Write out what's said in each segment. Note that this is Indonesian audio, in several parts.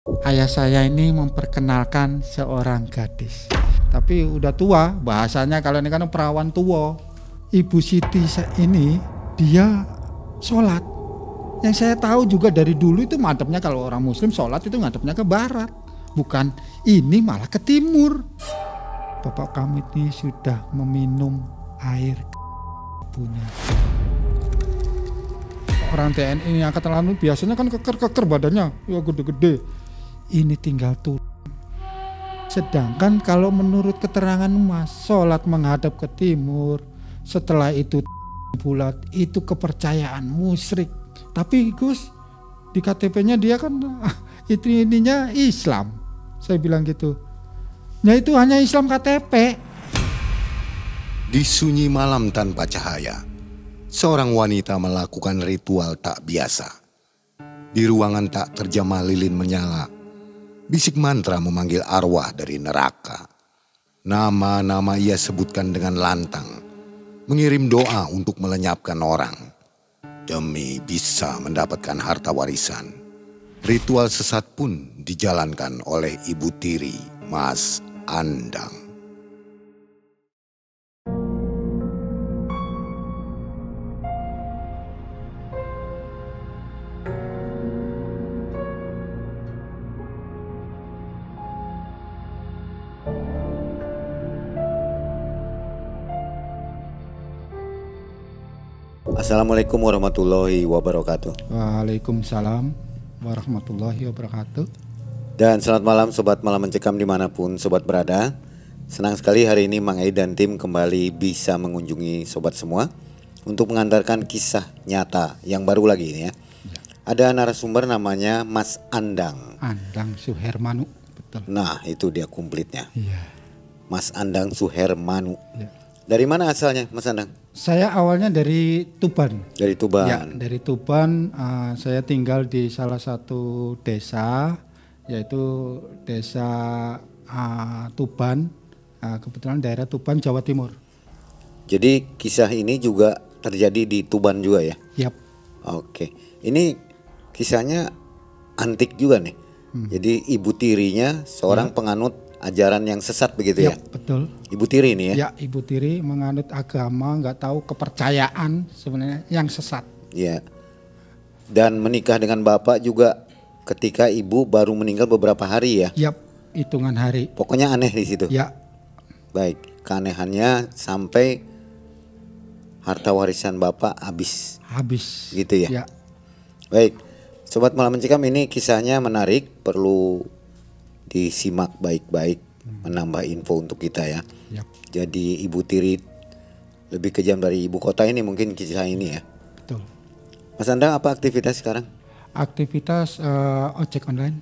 Ayah saya ini memperkenalkan seorang gadis. Tapi udah tua, bahasanya kalau ini kan perawan tua. Ibu Siti ini dia sholat. Yang saya tahu juga dari dulu itu madhabnya kalau orang muslim sholat itu ngadepnya ke barat. Bukan, ini malah ke timur. Bapak kami ini sudah meminum air punya. Orang TNI angkatan laut biasanya kan keker badannya, ya gede-gede. Ini tinggal turun. Sedangkan kalau menurut keterangan Mas, sholat menghadap ke timur, setelah itu bulat, itu kepercayaan musyrik. Tapi Gus, di KTP-nya dia kan ininya Islam. Saya bilang gitu. Ya itu hanya Islam KTP. Di sunyi malam tanpa cahaya, seorang wanita melakukan ritual tak biasa. Di ruangan tak terjamah lilin menyala, bisik mantra memanggil arwah dari neraka. Nama-nama ia sebutkan dengan lantang, mengirim doa untuk melenyapkan orang, demi bisa mendapatkan harta warisan. Ritual sesat pun dijalankan oleh ibu tiri Mas Andang. Assalamualaikum warahmatullahi wabarakatuh. Waalaikumsalam warahmatullahi wabarakatuh. Dan selamat malam Sobat Malam Mencekam dimanapun Sobat berada. Senang sekali hari ini Mang Ei dan tim kembali bisa mengunjungi Sobat semua untuk mengantarkan kisah nyata yang baru lagi ini ya. Ada narasumber namanya Mas Andang. Andang Suhermanu, betul. Nah itu dia komplitnya. Iya. Mas Andang Suhermanu. Ya. Dari mana asalnya Mas Andang? Saya awalnya dari Tuban. Dari Tuban. Ya, dari Tuban. Saya tinggal di salah satu desa, yaitu desa Tuban. Kebetulan daerah Tuban, Jawa Timur. Jadi kisah ini juga terjadi di Tuban juga ya? Yap. Oke. Ini kisahnya antik juga nih. Jadi ibu tirinya seorang penganut ajaran yang sesat begitu ya? Betul. Ibu tiri ini ya? Ya, ibu tiri menganut agama, nggak tahu kepercayaan sebenarnya yang sesat. Ya. Dan menikah dengan bapak juga ketika ibu baru meninggal beberapa hari ya? Yap, hitungan hari. Pokoknya aneh di situ. Ya. Baik, keanehannya sampai harta warisan bapak habis. Habis. Gitu ya? Ya. Baik, Sobat Malam Mencekam, ini kisahnya menarik, perlu disimak baik-baik, menambah info untuk kita ya. Yap. Jadi ibu tiri lebih kejam dari ibu kota ini mungkin kisah ini ya. Betul. Mas Andang apa aktivitas sekarang? Aktivitas ojek online.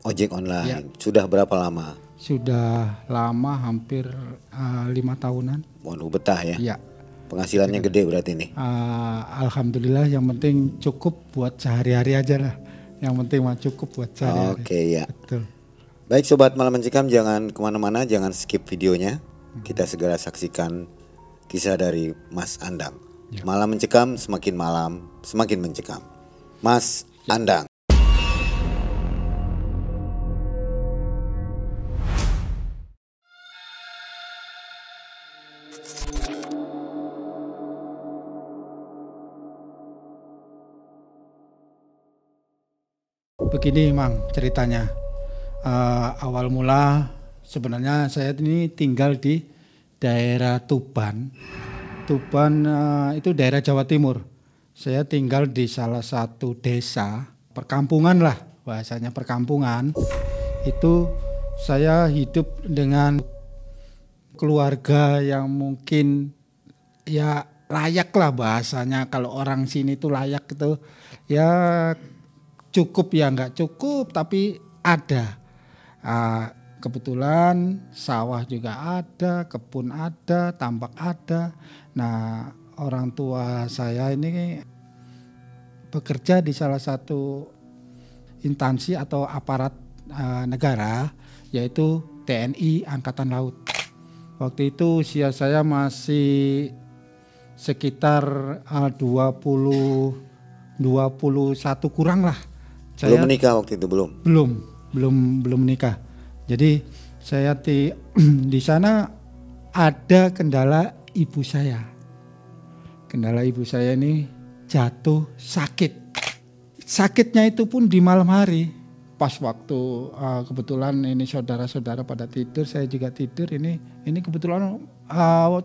Ojek online. Ya. Sudah berapa lama? Sudah lama, hampir 5 tahunan. Waduh, betah ya. Ya. Penghasilannya gede berarti nih. Alhamdulillah, yang penting cukup buat sehari-hari aja lah. Yang penting mah cukup buat sehari-hari. Oke ya. Betul. Baik Sobat Malam Mencekam, jangan kemana-mana, jangan skip videonya. Kita segera saksikan kisah dari Mas Andang. Ya. Malam Mencekam, semakin malam semakin mencekam. Mas Andang. Begini Mang ceritanya. Awal mula sebenarnya saya ini tinggal di daerah Tuban. Tuban itu daerah Jawa Timur. Saya tinggal di salah satu desa, perkampungan lah bahasanya, perkampungan. Itu saya hidup dengan keluarga yang mungkin ya layak lah bahasanya, kalau orang sini itu layak gitu. Ya cukup ya nggak cukup tapi ada. Kebetulan sawah juga ada, kebun ada, tambak ada. Nah, orang tua saya ini bekerja di salah satu instansi atau aparat negara, yaitu TNI Angkatan Laut. Waktu itu usia saya masih sekitar 21 kurang lah. Belum menikah waktu itu belum? Belum. belum menikah. Jadi saya di sana ada kendala ibu saya. Kendala ibu saya ini jatuh sakit. Sakitnya itu pun di malam hari. Pas waktu kebetulan ini saudara-saudara pada tidur, saya juga tidur. Ini kebetulan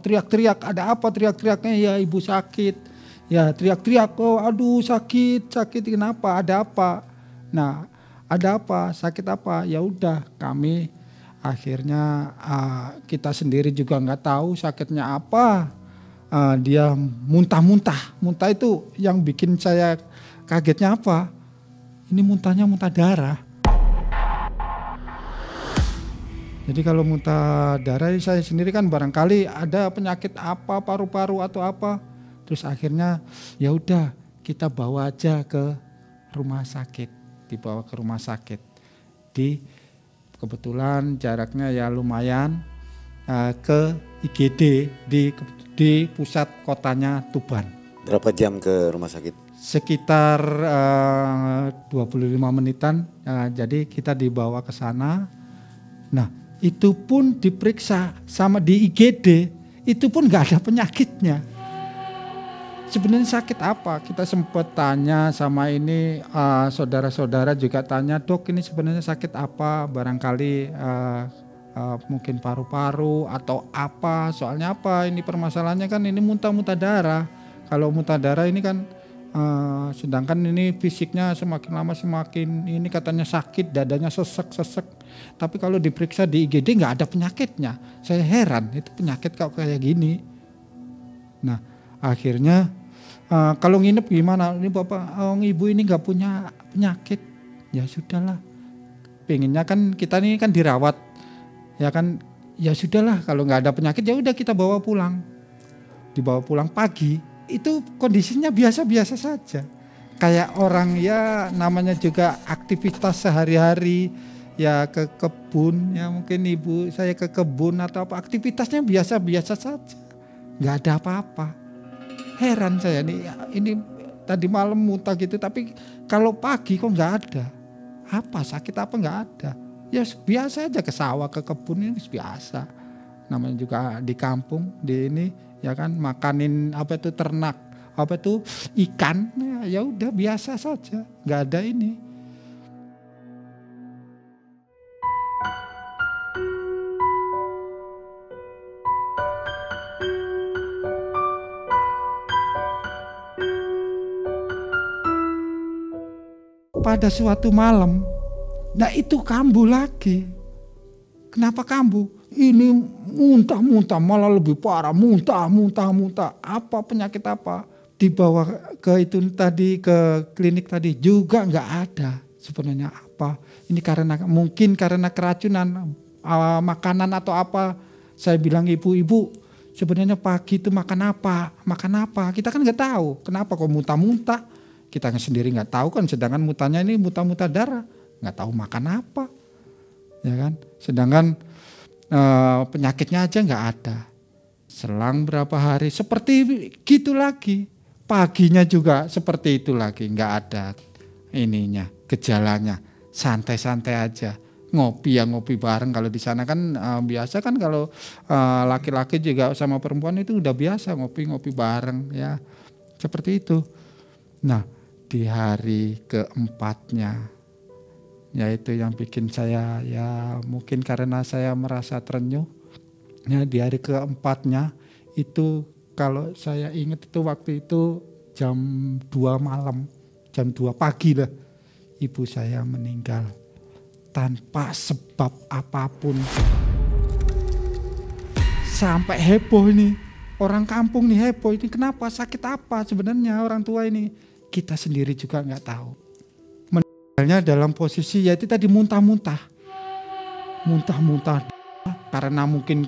teriak-teriak, ada apa teriak-teriaknya? Ya ibu sakit. Ya teriak-teriak, oh aduh sakit kenapa? Ada apa? Nah ada apa? Sakit apa? Ya udah kami akhirnya kita sendiri juga nggak tahu sakitnya apa. Dia muntah itu yang bikin saya kagetnya apa? Ini muntahnya muntah darah. Jadi kalau muntah darah saya sendiri kan barangkali ada penyakit apa paru-paru atau apa. Terus akhirnya ya udah kita bawa aja ke rumah sakit. Dibawa ke rumah sakit. Kebetulan jaraknya ya lumayan ke IGD di pusat kotanya Tuban. Berapa jam ke rumah sakit? Sekitar 25 menitan. Jadi kita dibawa ke sana. Nah, itu pun diperiksa sama di IGD, itu pun nggak ada penyakitnya. Sebenarnya sakit apa? Kita sempat tanya sama ini saudara-saudara juga tanya, dok ini sebenarnya sakit apa? Barangkali mungkin paru-paru atau apa? Soalnya apa? Ini permasalahannya kan ini muntah-muntah darah. Kalau muntah darah ini kan sedangkan ini fisiknya semakin lama semakin ini katanya sakit, dadanya sesek. Tapi kalau diperiksa di IGD nggak ada penyakitnya. Saya heran itu penyakit kok kayak gini. Nah akhirnya kalau nginep gimana? Ini bapak, ibu ini nggak punya penyakit. Ya sudahlah. Pengennya kan kita ini kan dirawat, ya kan? Ya sudahlah kalau nggak ada penyakit ya udah kita bawa pulang. Dibawa pulang pagi. Itu kondisinya biasa-biasa saja. Kayak orang ya namanya juga aktivitas sehari-hari ya ke kebun, ya mungkin ibu saya ke kebun atau apa, aktivitasnya biasa-biasa saja. Nggak ada apa-apa. Heran saya nih, ini tadi malam muntah gitu tapi kalau pagi kok nggak ada. Apa sakit apa nggak ada. Ya biasa aja ke sawah ke kebun ini biasa. Namanya juga di kampung di ini ya kan makanin apa itu ternak apa itu ikan ya udah biasa saja nggak ada ini. Pada suatu malam, nah itu kambuh lagi. Kenapa kambuh? Ini muntah malah lebih parah, muntah. Apa penyakit apa? Dibawa ke itu tadi ke klinik tadi juga nggak ada. Sebenarnya apa? Ini mungkin karena keracunan makanan atau apa. Saya bilang ibu sebenarnya pagi itu makan apa? Kita kan nggak tahu. Kenapa kok muntah? Kita sendiri nggak tahu kan. Sedangkan muntahnya ini muntah darah, nggak tahu makan apa, ya kan? Sedangkan penyakitnya aja nggak ada. Selang berapa hari seperti gitu lagi. Paginya juga seperti itu lagi, nggak ada ininya gejalanya. Santai-santai aja. Ngopi bareng. Kalau di sana kan biasa kan kalau laki-laki juga sama perempuan itu udah biasa ngopi bareng ya. Seperti itu. Nah, di hari keempatnya yaitu yang bikin saya ya mungkin karena saya merasa terenyuh ya di hari keempatnya itu kalau saya ingat itu waktu itu jam 2 malam, jam 2 pagi lah ibu saya meninggal tanpa sebab apapun. Sampai heboh ini orang kampung nih heboh ini kenapa sakit apa sebenarnya orang tua ini kita sendiri juga nggak tahu. Dalam posisi yaitu tadi muntah karena mungkin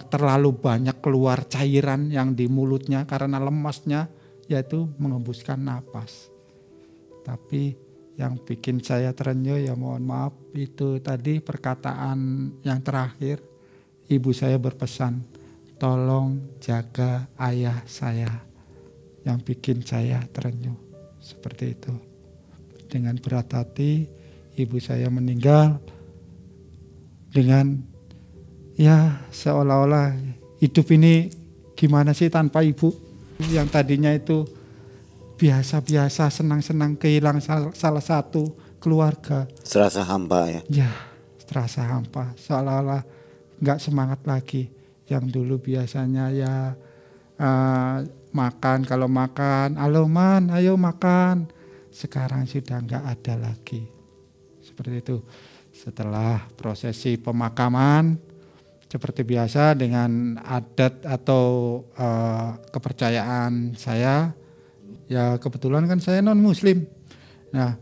terlalu banyak keluar cairan yang di mulutnya karena lemasnya yaitu mengembuskan napas. Tapi yang bikin saya terenyuh ya mohon maaf itu tadi perkataan yang terakhir ibu saya berpesan tolong jaga ayah saya, yang bikin saya terenyuh seperti itu. Dengan berat hati ibu saya meninggal dengan ya seolah-olah hidup ini gimana sih tanpa ibu. Yang tadinya itu biasa-biasa, senang-senang kehilangan salah satu keluarga. Serasa hampa ya? Ya, terasa hampa, seolah-olah nggak semangat lagi. Yang dulu biasanya ya makan, kalau makan, halo man, ayo makan. Sekarang sudah nggak ada lagi. Seperti itu. Setelah prosesi pemakaman, seperti biasa dengan adat atau kepercayaan saya, ya kebetulan kan saya non muslim. Nah,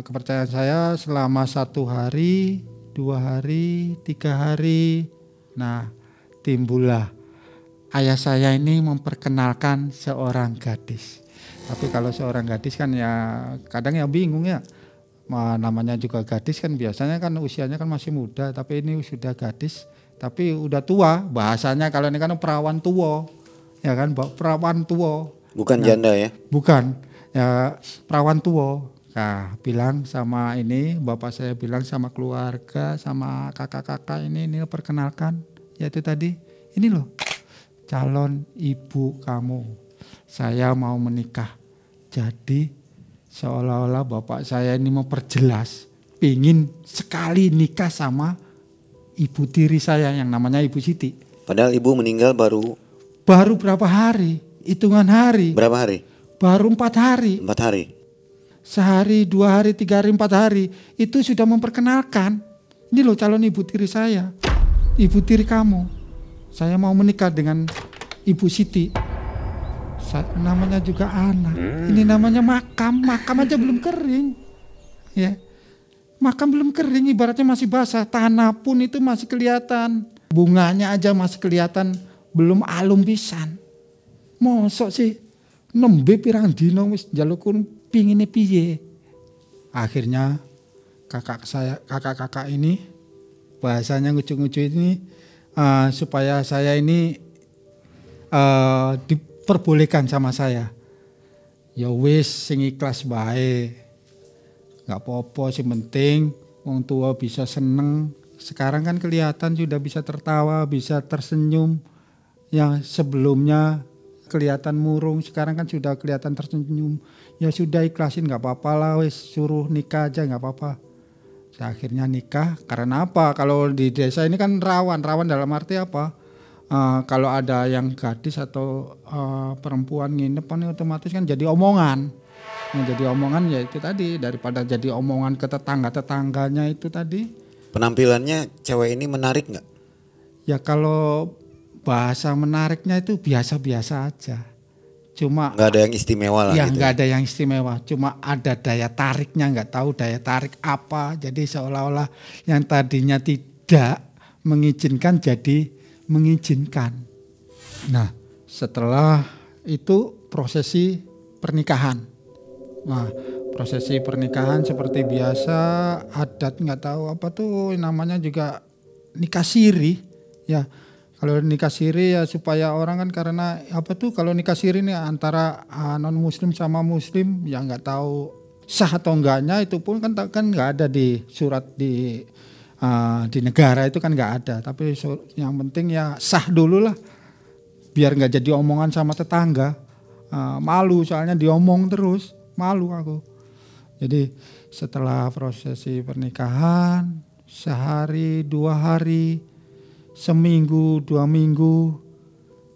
kepercayaan saya selama 1 hari, 2 hari, 3 hari, nah timbullah ayah saya ini memperkenalkan seorang gadis. Tapi kalau seorang gadis kan ya kadang ya bingung ya. Namanya juga gadis kan biasanya kan usianya kan masih muda, tapi ini sudah gadis tapi udah tua. Bahasanya kalau ini kan perawan tua. Ya kan, perawan tua. Bukan janda ya? Bukan. Ya perawan tua. Nah, bilang sama ini, bapak saya bilang sama keluarga, sama kakak-kakak ini perkenalkan. Yaitu tadi, ini loh calon ibu kamu. Saya mau menikah. Jadi seolah-olah bapak saya ini memperjelas, pingin sekali nikah sama ibu tiri saya yang namanya Ibu Siti. Padahal ibu meninggal baru berapa hari, hitungan hari. Berapa hari? Baru 4 hari. 4 hari? Sehari, 2 hari, 3 hari, 4 hari. Itu sudah memperkenalkan. Ini loh calon ibu tiri saya. Ibu tiri kamu. Saya mau menikah dengan Ibu Siti. Namanya juga anak. Ini namanya makam. Makam aja belum kering. Ya. Makam belum kering, ibaratnya masih basah. Tanah pun itu masih kelihatan. Bunganya aja masih kelihatan. Belum alum pisan. Mosok sih nembe pirang dino wis njalukun pingine piye. Akhirnya kakak-kakak ini bahasanya ngucu-ngucu ini supaya saya ini diperbolehkan sama saya. Ya wis sing ikhlas bae. Enggak apa-apa, sing penting wong tua bisa seneng. Sekarang kan kelihatan sudah bisa tertawa, bisa tersenyum. Yang sebelumnya kelihatan murung, sekarang kan sudah kelihatan tersenyum. Ya sudah ikhlasin, nggak apa-apa lah, wes suruh nikah aja nggak apa-apa. Akhirnya nikah. Karena apa? Kalau di desa ini kan rawan dalam arti apa? Kalau ada yang gadis atau perempuan nginep kan otomatis kan jadi omongan. Jadi omongan ya itu tadi, daripada jadi omongan ke tetangganya itu tadi. Penampilannya cewek ini menarik nggak? Ya kalau bahasa menariknya itu biasa-biasa aja. Cuma nggak ada yang istimewa lah. Ya gitu. nggak ada yang istimewa. Cuma ada daya tariknya, nggak tahu daya tarik apa. Jadi seolah-olah yang tadinya tidak mengizinkan jadi mengizinkan. Nah setelah itu prosesi pernikahan. Nah prosesi pernikahan seperti biasa, adat nggak tahu apa tuh namanya juga nikah siri ya. Kalau nikah siri ya supaya orang kan karena apa tuh kalau nikah siri ini antara non muslim sama muslim ya nggak tahu sah atau enggaknya, itu pun kan nggak ada di surat di negara itu kan nggak ada. Tapi yang penting ya sah dulu lah biar nggak jadi omongan sama tetangga. Malu soalnya diomong terus, malu aku. Jadi setelah prosesi pernikahan sehari 2 hari, seminggu 2 minggu,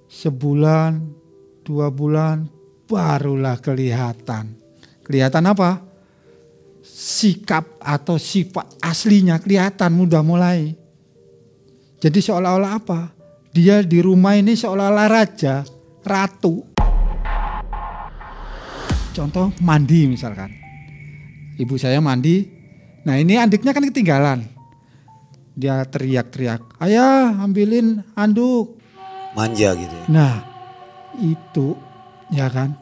sebulan 2 bulan, barulah kelihatan. Kelihatan apa? Sikap atau sifat aslinya kelihatan, udah mulai. Jadi seolah-olah apa? Dia di rumah ini seolah-olah raja, ratu. Contoh mandi misalkan. Ibu saya mandi, nah ini adiknya kan ketinggalan. Dia teriak-teriak, ayah ambilin handuk. Manja gitu ya. Nah itu ya kan,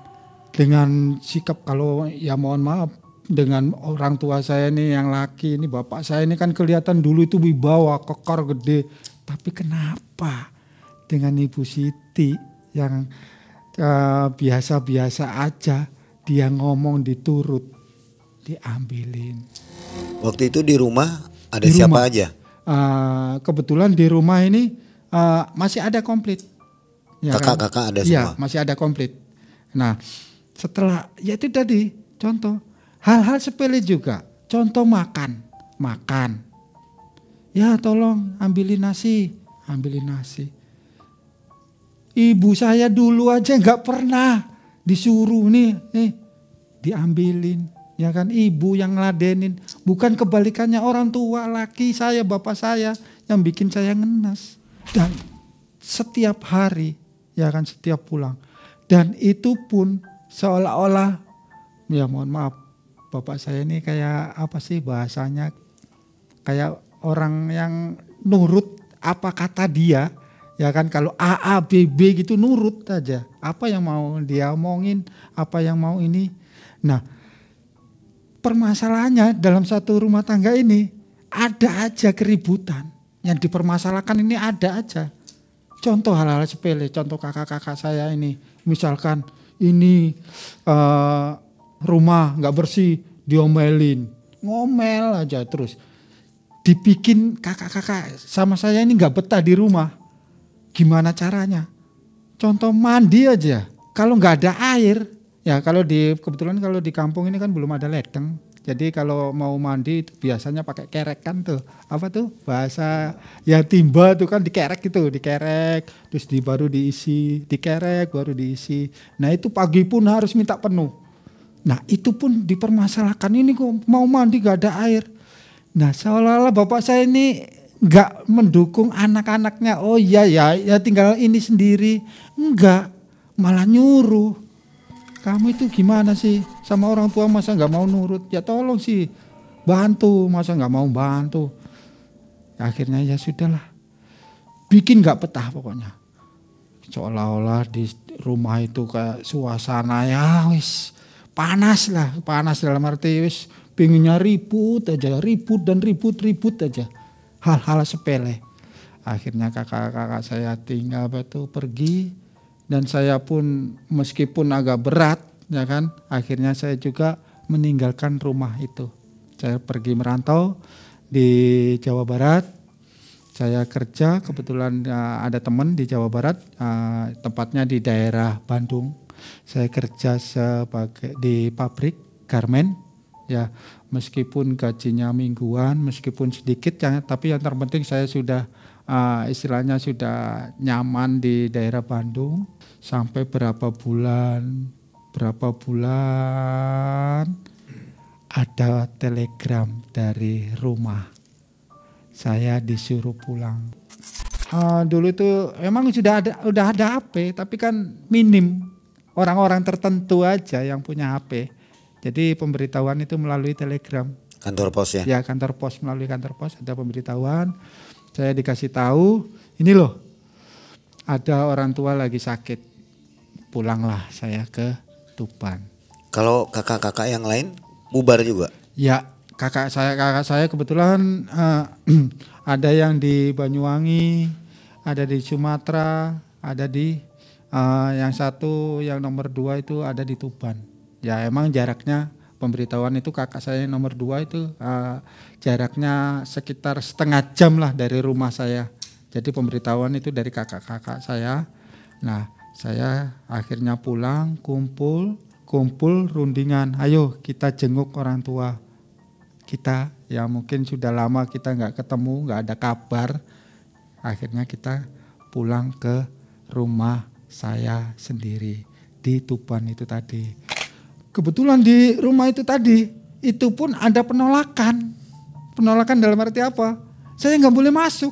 dengan sikap kalau ya mohon maaf, dengan orang tua saya ini yang laki ini, bapak saya ini kan kelihatan dulu itu wibawa, kekar gede. Tapi kenapa dengan Ibu Siti yang biasa-biasa aja, dia ngomong diturut, diambilin. Waktu itu di rumah ada Di siapa rumah. aja? Kebetulan di rumah ini masih ada komplit. Ya kan? Kakak-kakak ada Iya, semua? masih ada komplit. Nah, setelah ya itu tadi contoh hal-hal sepele juga. Contoh makan. Ya tolong ambilin nasi. Ibu saya dulu aja nggak pernah disuruh nih diambilin. Ya kan, ibu yang ngeladenin. Bukan kebalikannya, orang tua, laki saya, bapak saya yang bikin saya ngenes. Dan setiap hari, ya kan, setiap pulang. Dan itu pun seolah-olah, ya mohon maaf, bapak saya ini kayak apa sih bahasanya, kayak orang yang nurut apa kata dia. Ya kan, kalau A, B, B gitu nurut aja. Apa yang mau dia omongin, apa yang mau ini. Nah, permasalahannya dalam satu rumah tangga ini ada aja keributan. Yang dipermasalahkan ini ada aja. Contoh hal-hal sepele, contoh kakak-kakak saya ini. Misalkan ini rumah gak bersih, diomelin. Ngomel aja terus. Dibikin kakak-kakak sama saya ini gak betah di rumah. Gimana caranya? Contoh mandi aja. Kalau gak ada air, ya kebetulan kalau di kampung ini kan belum ada ledeng. Jadi kalau mau mandi itu biasanya pakai kerek kan tuh. Apa tuh bahasa ya timba tuh kan dikerek terus baru diisi, dikerek baru diisi. Nah itu pagi pun harus minta penuh. Nah itu pun dipermasalahkan, ini kok mau mandi gak ada air. Nah seolah-olah bapak saya ini gak mendukung anak-anaknya. Oh iya ya tinggal ini sendiri. Enggak, malah nyuruh. Kamu itu gimana sih sama orang tua, masa gak mau nurut? Ya tolong sih bantu, masa gak mau bantu? Ya, akhirnya ya sudahlah, bikin gak betah pokoknya. Seolah-olah di rumah itu kayak suasana ya wis panas dalam arti wis pinginnya ribut aja. Hal-hal sepele. Akhirnya kakak-kakak saya tinggal pergi. Dan saya pun meskipun agak berat, ya kan, akhirnya saya juga meninggalkan rumah itu. Saya pergi merantau di Jawa Barat. Saya kerja, kebetulan ada teman di Jawa Barat, tempatnya di daerah Bandung. Saya kerja di pabrik garmen, ya meskipun gajinya mingguan, meskipun sedikit, ya, tapi yang terpenting saya sudah istilahnya sudah nyaman di daerah Bandung. Sampai berapa bulan ada telegram dari rumah, saya disuruh pulang. Dulu itu emang udah ada HP, tapi kan minim, orang-orang tertentu aja yang punya HP. Jadi pemberitahuan itu melalui telegram. Kantor pos ya? Ya kantor pos, melalui kantor pos ada pemberitahuan. Saya dikasih tahu, ini loh ada orang tua lagi sakit. Pulanglah saya ke Tuban. Kalau kakak-kakak yang lain bubar juga? Ya kakak saya kebetulan ada yang di Banyuwangi, ada di Sumatera, ada di yang satu, yang nomor 2 itu ada di Tuban. Ya emang jaraknya pemberitahuan itu kakak saya yang nomor 2 itu jaraknya sekitar setengah jam lah dari rumah saya. Jadi pemberitahuan itu dari kakak-kakak saya. Nah saya akhirnya pulang, kumpul rundingan. Ayo kita jenguk orang tua kita yang mungkin sudah lama kita nggak ketemu, nggak ada kabar. Akhirnya kita pulang ke rumah saya sendiri di Tuban itu tadi. Kebetulan di rumah itu tadi, itu pun ada penolakan. Penolakan dalam arti apa? Saya nggak boleh masuk.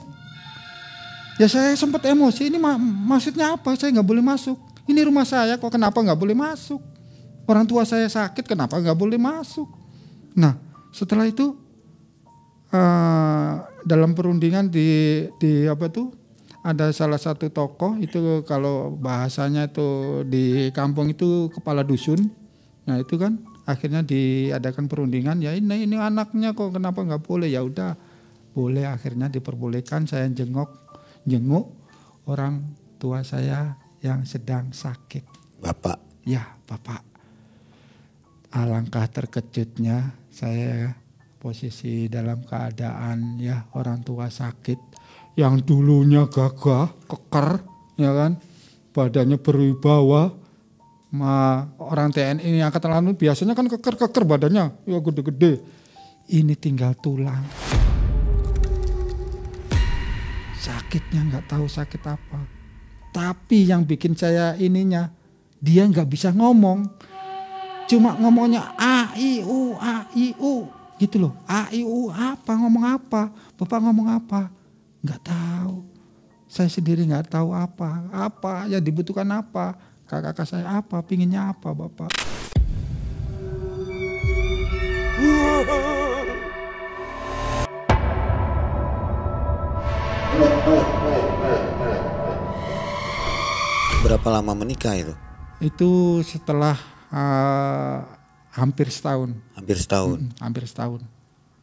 Ya saya sempat emosi, ini maksudnya apa? Saya nggak boleh masuk. Ini rumah saya, kok kenapa nggak boleh masuk? Orang tua saya sakit, kenapa nggak boleh masuk? Nah setelah itu dalam perundingan di apa tuh? Ada salah satu tokoh itu, kalau bahasanya itu di kampung itu kepala dusun. Nah itu kan akhirnya diadakan perundingan, ya ini anaknya kok kenapa nggak boleh? Ya udah boleh, akhirnya diperbolehkan. Saya jenguk orang tua saya yang sedang sakit. Bapak? Ya bapak. Alangkah terkejutnya saya posisi dalam keadaan ya orang tua sakit, yang dulunya gagah, keker, ya kan, badannya berwibawa. Orang TNI ini angkatan laut biasanya kan keker badannya, ya gede-gede. Ini tinggal tulang. Sakitnya nggak tahu sakit apa. Tapi yang bikin saya ininya, dia nggak bisa ngomong. Cuma ngomongnya A, I, U gitu loh. A, I, U apa, ngomong apa? Bapak ngomong apa? Nggak tahu. Saya sendiri nggak tahu apa ya dibutuhkan apa. Kakak saya apa, pinginnya apa Bapak. Berapa lama menikah itu? Itu setelah hampir setahun. Hampir setahun.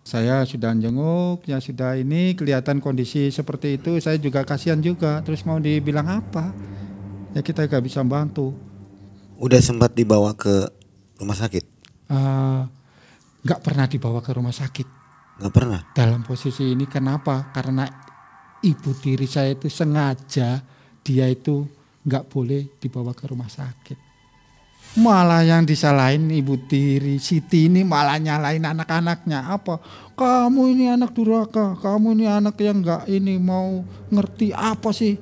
Saya sudah jenguk, ya sudah ini kelihatan kondisi seperti itu. Saya juga kasihan juga. Terus mau dibilang apa? Ya kita gak bisa bantu. Udah sempat dibawa ke rumah sakit? Gak pernah dibawa ke rumah sakit. Gak pernah? Dalam posisi ini kenapa? Karena ibu tiri saya itu sengaja dia itu gak boleh dibawa ke rumah sakit. Malah yang disalahin ibu tiri Siti ini malah nyalain anak-anaknya. Apa? Kamu ini anak durhaka, kamu ini anak yang gak ini mau ngerti apa sih?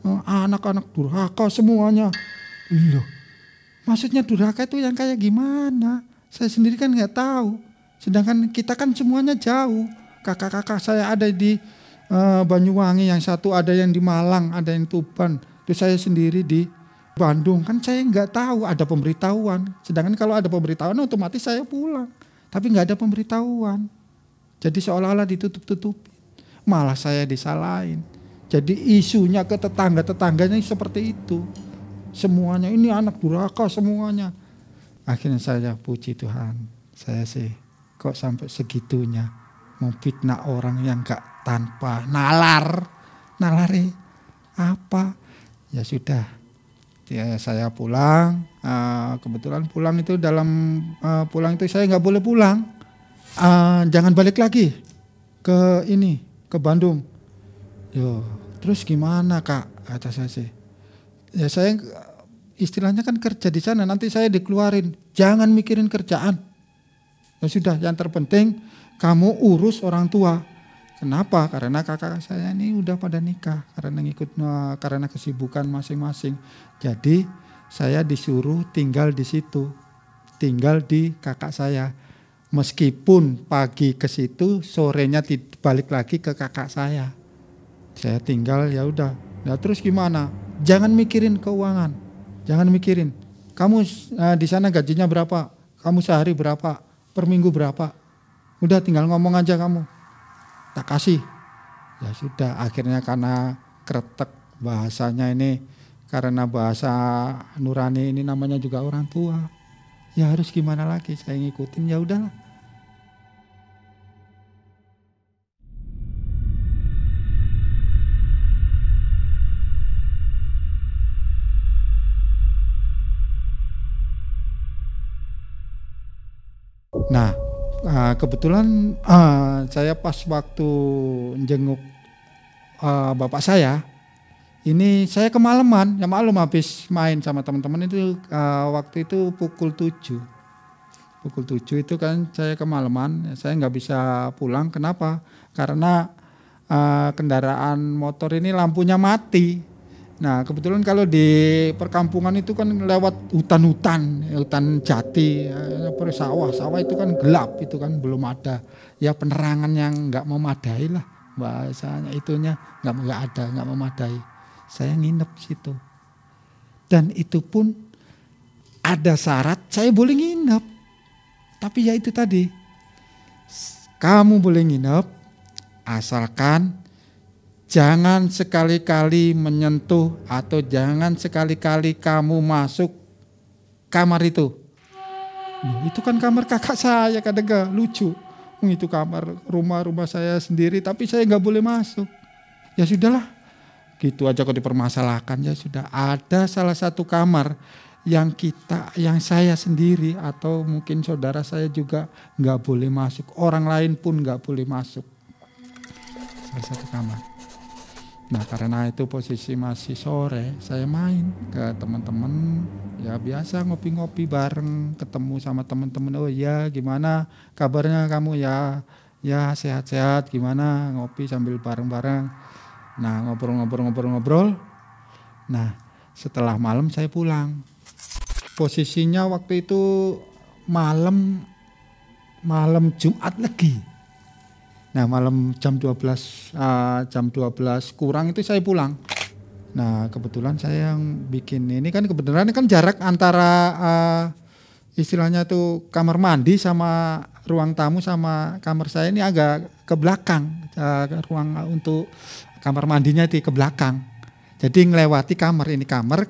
Anak-anak durhaka semuanya. Loh, maksudnya durhaka itu yang kayak gimana? Saya sendiri kan gak tahu. Sedangkan kita kan semuanya jauh. Kakak-kakak saya ada di Banyuwangi, yang satu ada yang di Malang, ada yang Tuban. Terus saya sendiri di Bandung, kan saya nggak tahu ada pemberitahuan. Sedangkan kalau ada pemberitahuan otomatis saya pulang. Tapi nggak ada pemberitahuan. Jadi seolah-olah ditutup-tutupi. Malah saya disalahin. Jadi isunya ke tetangga-tetangganya seperti itu. Semuanya ini anak durhaka semuanya. Akhirnya saya puji Tuhan. Saya sih kok sampai segitunya memfitnah orang yang nggak tanpa nalar. Nalari apa? Ya sudah. Ya, saya pulang, kebetulan pulang itu pulang itu saya nggak boleh pulang, jangan balik lagi ke Bandung. Yo, terus gimana Kak? Kata saya sih, ya saya istilahnya kan kerja di sana, nanti saya dikeluarin, jangan mikirin kerjaan. Ya sudah, yang terpenting kamu urus orang tua. Kenapa? Karena kakak saya ini udah pada nikah, karena kesibukan masing-masing. Jadi saya disuruh tinggal di situ, tinggal di kakak saya. Meskipun pagi ke situ, sorenya balik lagi ke kakak saya. Saya tinggal ya udah. Nah terus gimana? Jangan mikirin keuangan, jangan mikirin. Kamu di sana gajinya berapa? Kamu sehari berapa? Per minggu berapa? Udah tinggal ngomong aja kamu. Tak kasih. Ya sudah, akhirnya karena kretek bahasanya ini, karena bahasa nurani ini namanya juga orang tua. Ya harus gimana lagi, saya ngikutin, ya udahlah. Nah, kebetulan saya pas waktu jenguk bapak saya, ini saya kemalaman, ya maklum habis main sama teman-teman itu waktu itu pukul 7. Pukul 7 itu kan saya kemalaman, saya nggak bisa pulang. Kenapa? Karena kendaraan motor ini lampunya mati. Nah kebetulan kalau di perkampungan itu kan lewat hutan jati, sawah itu kan gelap, itu kan belum ada ya penerangan yang nggak memadai lah bahasanya, itunya nggak memadai. Saya nginep situ dan itu pun ada syarat saya boleh nginep, tapi ya itu tadi, kamu boleh nginep asalkan jangan sekali-kali menyentuh atau jangan sekali-kali kamu masuk kamar itu. Itu kan kamar kakak saya, kadang lucu. Itu kamar rumah saya sendiri, tapi saya nggak boleh masuk. Ya sudahlah, gitu aja kok dipermasalahkan. Ya sudah, ada salah satu kamar yang saya sendiri atau mungkin saudara saya juga nggak boleh masuk, orang lain pun nggak boleh masuk salah satu kamar. Nah karena itu posisi masih sore, saya main ke teman-teman, ya biasa ngopi-ngopi bareng, ketemu sama teman-teman. Oh iya, gimana kabarnya kamu ya? Ya sehat-sehat, gimana, ngopi sambil bareng-bareng. Nah ngobrol-ngobrol. Nah setelah malam saya pulang. Posisinya waktu itu malam Jumat Legi. Nah malam jam 12 kurang itu saya pulang. Nah kebetulan saya yang bikin ini kan, kebetulan kan jarak antara istilahnya tuh kamar mandi sama ruang tamu sama kamar saya ini agak ke belakang. Ruang untuk kamar mandinya di ke belakang. Jadi ngelewati kamar, ini kamar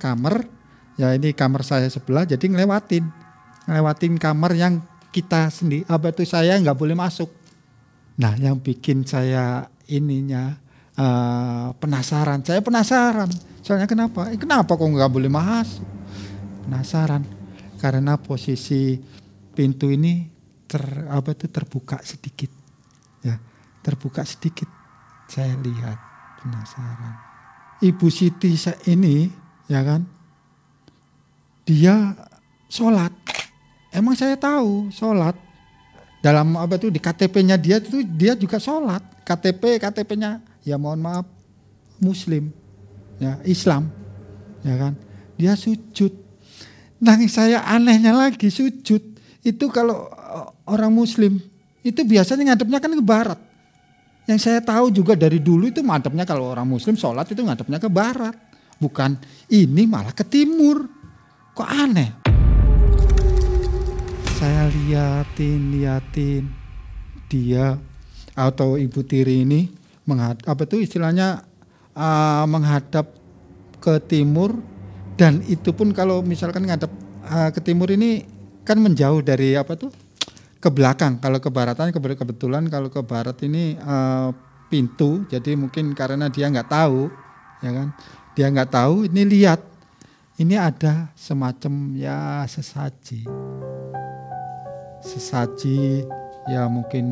ya ini kamar saya sebelah, jadi ngelewatin kamar yang kita sendiri, saya nggak boleh masuk. Nah yang bikin saya penasaran. Saya penasaran. Soalnya kenapa kok nggak boleh masuk? Penasaran. Karena posisi pintu ini terbuka sedikit. Ya, terbuka sedikit. Saya lihat, penasaran. Ibu Siti ini, ya kan? Dia sholat. Emang saya tahu sholat. Dalam di KTP-nya dia itu dia juga sholat. KTP-nya ya mohon maaf Muslim, ya Islam, ya kan. Dia sujud. Nah saya anehnya lagi, sujud itu kalau orang Muslim itu biasanya ngadepnya kan ke barat. Yang saya tahu juga dari dulu itu ngadepnya, kalau orang Muslim sholat itu ngadepnya ke barat. Bukan, ini malah ke timur. Kok aneh? Saya liatin dia atau Ibu Tiri ini menghadap ke timur, dan itu pun kalau misalkan ngadap ke timur ini kan menjauh dari ke belakang. Kalau ke baratan kebetulan kalau ke barat ini pintu, jadi mungkin karena dia nggak tahu, ya kan? Dia nggak tahu, ini lihat. Ini ada semacam ya sesaji ya mungkin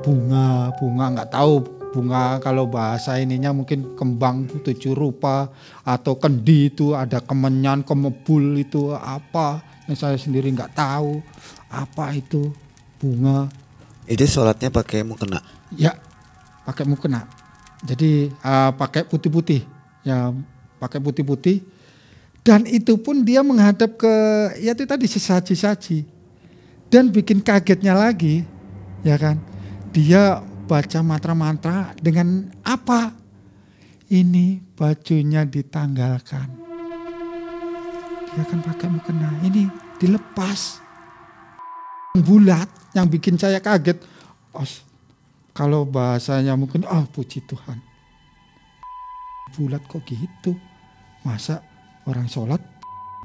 bunga nggak tahu, bunga kalau bahasa ininya mungkin kembang 7 rupa atau kendi, itu ada kemenyan, kemebul, itu apa yang saya sendiri nggak tahu apa itu bunga. Itu sholatnya pakai mukena? Ya pakai mukena, jadi pakai putih-putih, ya pakai putih-putih. Dan itu pun dia menghadap ke ya itu tadi sesaji-saji. Dan bikin kagetnya lagi, ya kan? Dia baca mantra-mantra dengan apa? Ini bajunya ditanggalkan. Dia kan pakai mukena, ini dilepas. Bulat yang bikin saya kaget. Kalau bahasanya mungkin puji Tuhan. Bulat kok gitu? Masa orang sholat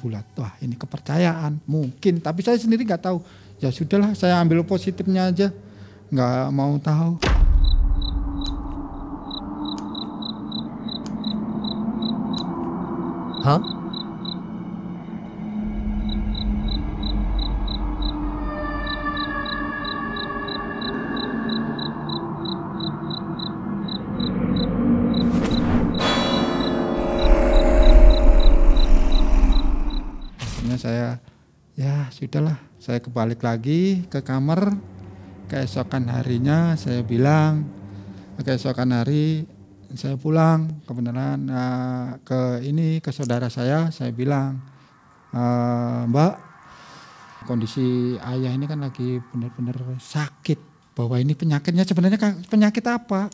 bulat? Wah ini kepercayaan mungkin, tapi saya sendiri nggak tahu. Ya sudahlah, saya ambil positifnya aja, nggak mau tahu. Hah? Saya ya sudahlah, saya kebalik lagi ke kamar. Keesokan harinya saya bilang, keesokan hari saya pulang kebenaran ke saudara saya bilang, Mbak, kondisi ayah ini kan lagi benar-benar sakit, bahwa ini penyakitnya sebenarnya penyakit apa?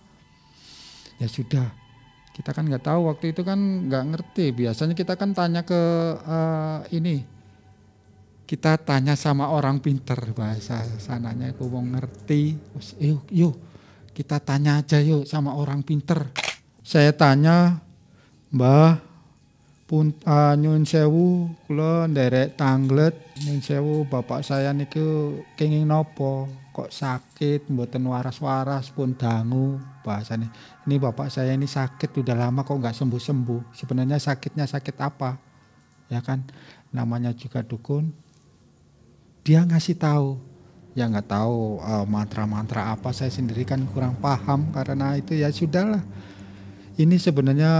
Ya sudah, kita kan nggak tahu waktu itu kan nggak ngerti. Biasanya kita kan tanya ke kita tanya sama orang pinter, bahasa sananya aku mau ngerti. Yuk kita tanya aja yuk sama orang pinter. Saya tanya, Mbah, nyun sewu, kula nderek tanglet, nyun sewu bapak saya niku kenging nopo, kok sakit, mboten waras-waras pun dangu, bahasanya. Ini bapak saya ini sakit udah lama kok nggak sembuh-sembuh. Sebenarnya sakitnya sakit apa? Ya kan? namanya juga dukun. Dia ngasih tahu, ya nggak tahu mantra-mantra apa, saya sendiri kan kurang paham karena itu ya sudahlah. Ini sebenarnya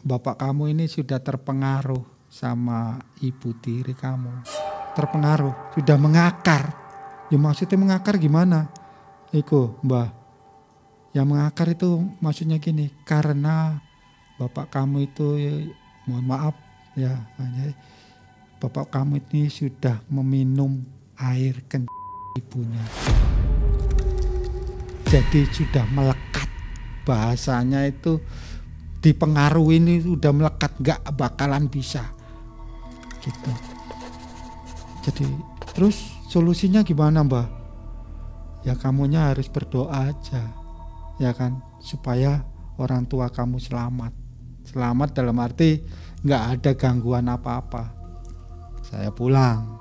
bapak kamu ini sudah terpengaruh sama ibu tiri kamu. Terpengaruh, sudah mengakar. Ya maksudnya mengakar gimana? Iku mbah, yang mengakar itu maksudnya gini, karena bapak kamu itu mohon maaf ya, bapak kamu ini sudah meminum air ibunya. Jadi sudah melekat, bahasanya itu dipengaruhi, ini udah melekat, gak bakalan bisa gitu. Jadi terus solusinya gimana mbah? Ya kamunya harus berdoa aja, ya kan, supaya orang tua kamu selamat. Selamat dalam arti gak ada gangguan apa-apa. Saya pulang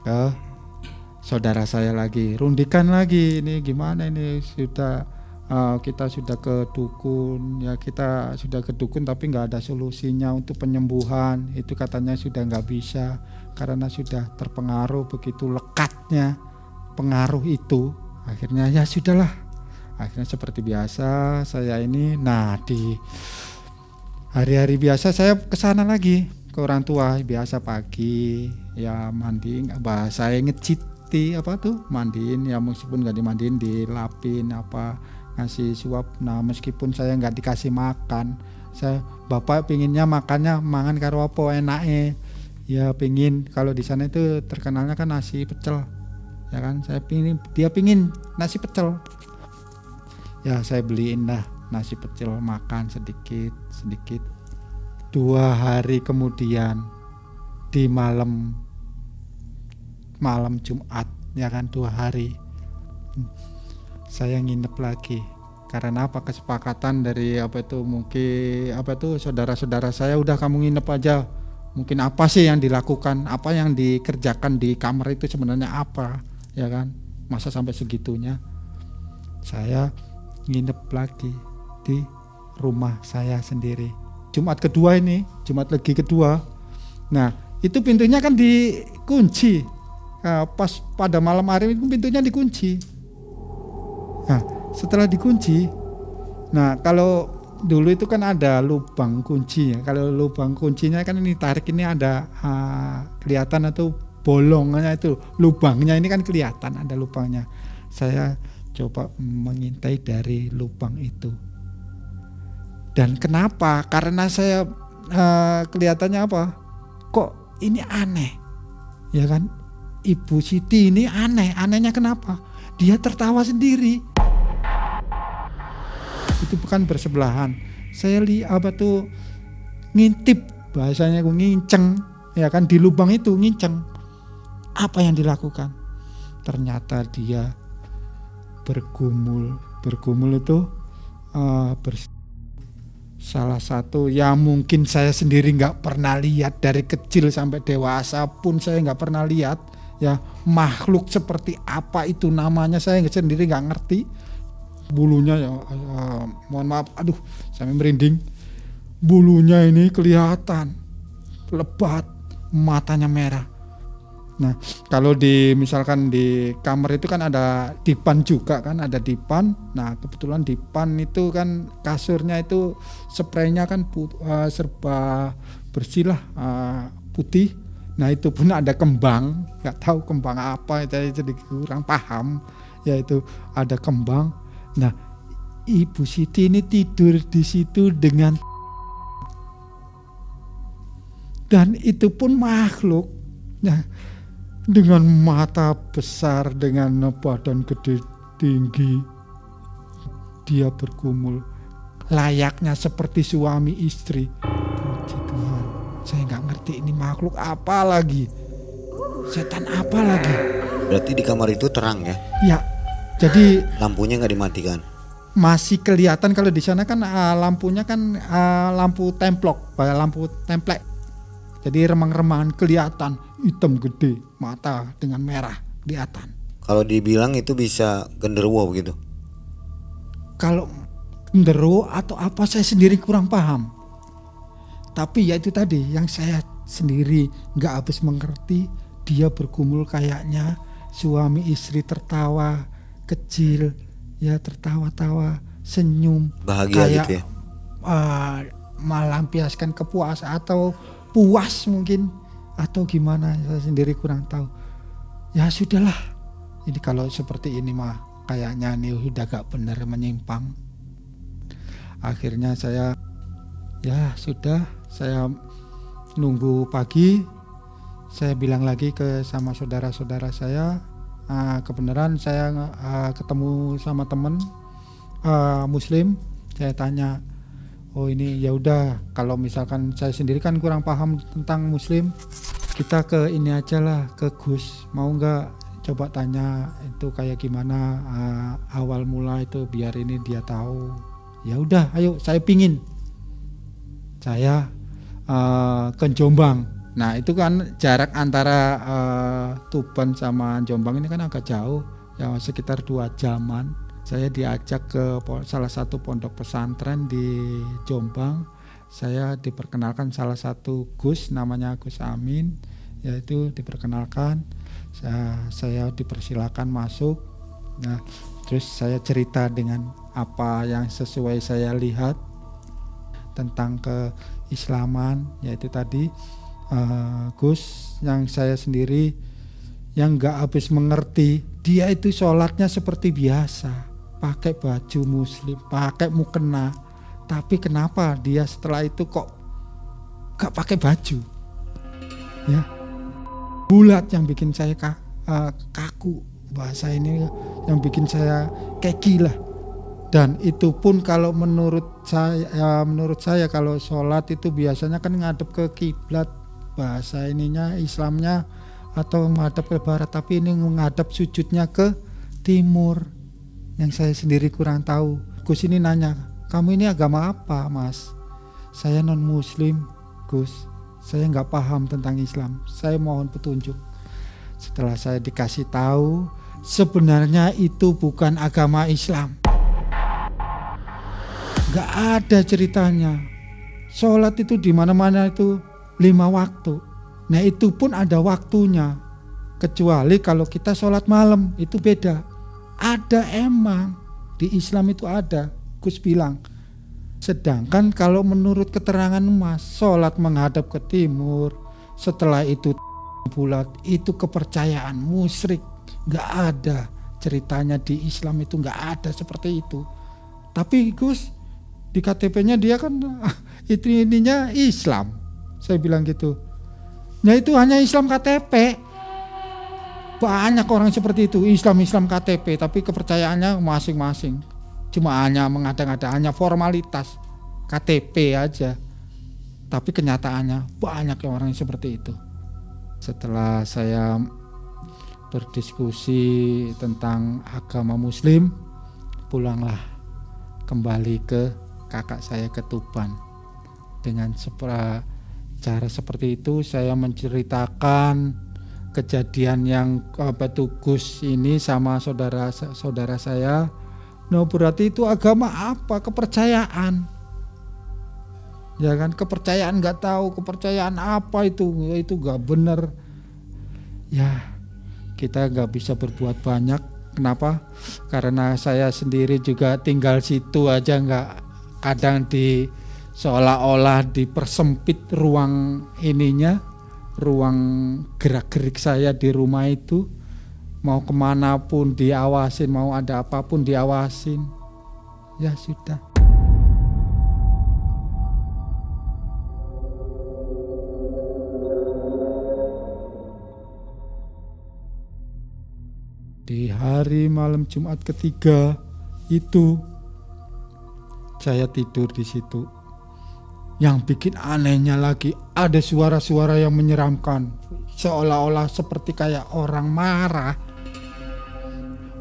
ke saudara saya lagi, rundikan lagi, ini gimana ini, sudah kita sudah ke dukun, ya kita sudah ke dukun tapi nggak ada solusinya untuk penyembuhan, itu katanya sudah nggak bisa karena sudah terpengaruh, begitu lekatnya pengaruh itu. Akhirnya ya sudahlah, akhirnya seperti biasa saya ini, nah di hari-hari biasa saya kesana lagi ke orang tua biasa, pagi ya mandiin, saya ngeciti apa tuh, mandiin ya, meskipun nggak dimandiin dilapin apa, ngasih suap. Nah meskipun saya nggak dikasih makan, saya bapak pinginnya makannya mangan karo apa enake, ya pingin, kalau di sana itu terkenalnya kan nasi pecel, ya kan, saya pingin, dia pingin nasi pecel, ya saya beliin lah nasi pecel, makan sedikit. 2 hari kemudian di malam Jumat, ya kan, 2 hari saya nginep lagi. Karena apa? Kesepakatan dari saudara-saudara saya, udah kamu nginep aja. Mungkin apa sih yang dilakukan, apa yang dikerjakan di kamar itu sebenarnya apa, ya kan? Masa sampai segitunya? Saya nginep lagi di rumah saya sendiri. Jumat lagi kedua. Nah, itu pintunya kan dikunci. Pas pada malam hari itu pintunya dikunci. Nah, setelah dikunci, nah kalau dulu itu kan ada lubang kunci ya. Kalau lubang kuncinya kan ini tarik, ini ada kelihatan atau bolongnya, itu lubangnya ini kan kelihatan ada lubangnya. Saya coba mengintai dari lubang itu. Dan kenapa? Karena saya kelihatannya apa? Kok ini aneh, ya kan? Ibu Siti ini aneh. Anehnya kenapa? Dia tertawa sendiri. Itu bukan bersebelahan. Saya lihat apa tuh, ngintip, bahasanya aku nginceng, ya kan, di lubang itu nginceng. Apa yang dilakukan? Ternyata dia bergumul itu salah satu yang mungkin saya sendiri nggak pernah lihat, dari kecil sampai dewasa pun saya nggak pernah lihat, ya, makhluk seperti apa itu namanya saya sendiri nggak ngerti. Bulunya ya mohon maaf, aduh sampai merinding, bulunya ini kelihatan lebat, matanya merah. Nah kalau misalkan di kamar itu kan ada dipan juga kan, ada dipan. Nah kebetulan dipan itu kan kasurnya itu spraynya kan serba bersih lah, putih. Nah itu pun ada kembang, nggak tahu kembang apa, saya jadi kurang paham. Ya itu ada kembang. Nah Ibu Siti ini tidur di situ dengan, dan itu pun makhluk. Nah dengan mata besar, dengan badan gede tinggi, dia bergumul layaknya seperti suami istri. Puji Tuhan, saya nggak ngerti ini makhluk apa lagi, setan apa lagi. Berarti di kamar itu terang ya? Ya, jadi lampunya nggak dimatikan? Masih kelihatan. Kalau di sana kan lampunya kan lampu templok, lampu templek. Jadi remang-remangan kelihatan, hitam gede, mata dengan merah kelihatan. Kalau dibilang itu bisa genderuwo begitu? Kalau genderuwo atau apa saya sendiri kurang paham. Tapi ya itu tadi yang saya sendiri nggak habis mengerti. Dia bergumul kayaknya suami istri tertawa kecil, ya tertawa-tawa, senyum, Bahagia kayak gitu ya. melampiaskan kepuasan atau puas mungkin atau gimana, saya sendiri kurang tahu. Ya sudahlah, ini kalau seperti ini mah kayaknya ini udah gak benar, menyimpang. Akhirnya saya nunggu pagi. Saya bilang lagi sama saudara-saudara saya, kebenaran saya ketemu sama teman Muslim. Saya tanya, oh ini ya udah, kalau misalkan saya sendiri kan kurang paham tentang Muslim, kita ke ini aja lah, ke Gus, mau nggak coba tanya itu kayak gimana awal mula itu, biar ini dia tahu. Ya udah, ayo, saya pingin saya ke Jombang. Nah itu kan jarak antara Tuban sama Jombang ini kan agak jauh, ya sekitar 2 jaman. Saya diajak ke salah satu pondok pesantren di Jombang. Saya diperkenalkan salah satu Gus, namanya Gus Amin, yaitu diperkenalkan. Saya dipersilakan masuk. Nah, terus saya cerita dengan apa yang sesuai saya lihat tentang keislaman, yaitu tadi Gus yang saya sendiri yang nggak habis mengerti, dia itu sholatnya seperti biasa, pakai baju Muslim, pakai mukena, tapi kenapa dia setelah itu kok nggak pakai baju? Ya, bulat yang bikin saya kaku, bahasa ini yang bikin saya kayak gila. Dan itu pun kalau menurut saya kalau sholat itu biasanya kan ngadep ke kiblat, bahasa ininya Islamnya, atau menghadap ke barat, tapi ini menghadap sujudnya ke timur. Yang saya sendiri kurang tahu. Gus ini nanya, kamu ini agama apa, Mas? Saya non Muslim, Gus. Saya nggak paham tentang Islam. Saya mohon petunjuk. Setelah saya dikasih tahu, sebenarnya itu bukan agama Islam. Nggak ada ceritanya. Sholat itu di mana-mana itu 5 waktu. Nah itu pun ada waktunya. Kecuali kalau kita sholat malam, itu beda. Ada emang, di Islam itu ada, Gus bilang. Sedangkan kalau menurut keterangan Mas, sholat menghadap ke timur, setelah itu bulat, itu kepercayaan musyrik. Gak ada ceritanya di Islam, itu gak ada seperti itu. Tapi Gus, di KTP-nya dia kan itu ininya Islam. Saya bilang gitu. Nah itu hanya Islam KTP. Banyak orang seperti itu, Islam KTP, tapi kepercayaannya masing-masing. Cuma hanya mengada-ngada, hanya formalitas KTP aja. Tapi kenyataannya banyak orang yang seperti itu. Setelah saya berdiskusi tentang agama Muslim, pulanglah kembali ke kakak saya ke Tuban. Dengan cara seperti itu saya menceritakan kejadian yang Gus ini sama saudara saya. Nah berarti itu agama apa? Kepercayaan. Ya kan, kepercayaan, nggak tahu kepercayaan apa itu nggak benar. Ya kita nggak bisa berbuat banyak. Kenapa? Karena saya sendiri juga tinggal situ aja, nggak, kadang seolah-olah dipersempit ruang ininya, ruang gerak-gerik saya di rumah itu. Mau kemana pun diawasin, mau ada apapun diawasin. Ya sudah. Di hari malam Jumat ketiga itu saya tidur di situ. Yang bikin anehnya lagi, ada suara-suara yang menyeramkan, seolah-olah seperti kayak orang marah.